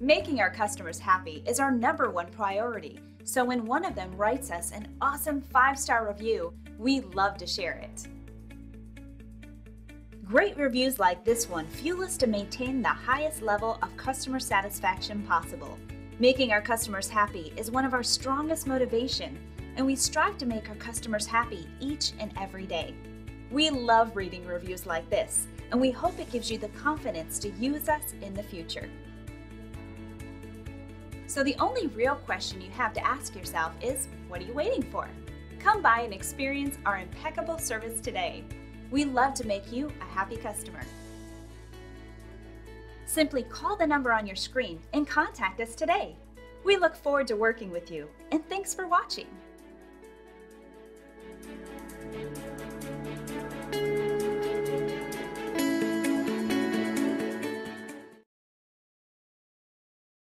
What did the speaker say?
Making our customers happy is our #1 priority, so when one of them writes us an awesome 5-star review, we love to share it. Great reviews like this one fuel us to maintain the highest level of customer satisfaction possible. Making our customers happy is one of our strongest motivation, and we strive to make our customers happy each and every day. We love reading reviews like this, and we hope it gives you the confidence to use us in the future. So the only real question you have to ask yourself is, what are you waiting for? Come by and experience our impeccable service today. We love to make you a happy customer. Simply call the number on your screen and contact us today. We look forward to working with you, and thanks for watching.